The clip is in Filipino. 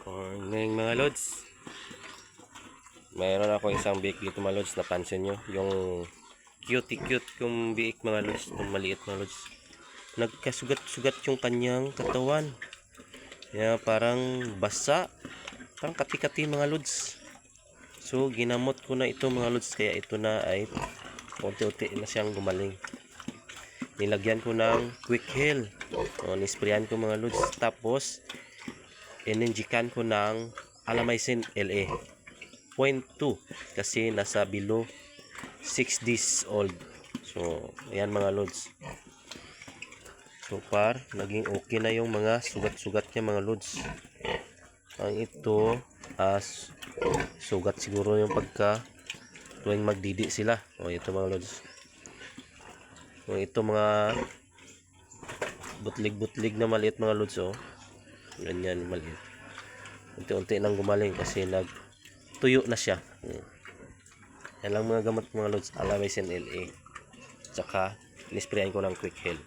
Morning mga lods. Mayroon ako isang biik dito mga lods. Napansin nyo yung cute yung biik mga lods. Yung maliit mga lods. Nagkasugat-sugat yung kanyang katawan. Kaya parang basa. Parang kati-kati mga lods. So ginamot ko na ito mga lods. Kaya ito na ay unti-unti na siyang gumaling. Nilagyan ko ng quick heal. Nisprayan ko mga lods. Tapos ininjikan ko ng Alamycin LA 0.2 kasi nasa below 6 days old. So ayan mga lods, so far naging okay na yung mga sugat-sugat niya mga lods. Ang ito as sugat siguro yung pagka tuwing magdidi sila. Ito mga lods, ito mga butlig-butlig na maliit mga lods. Ganyan maliit. Unti-unti nang gumaling kasi nagtuyo na siya. Yan lang mga gamot mga lods. Alamycin LA. Tsaka nisprayan ko ng quick heal.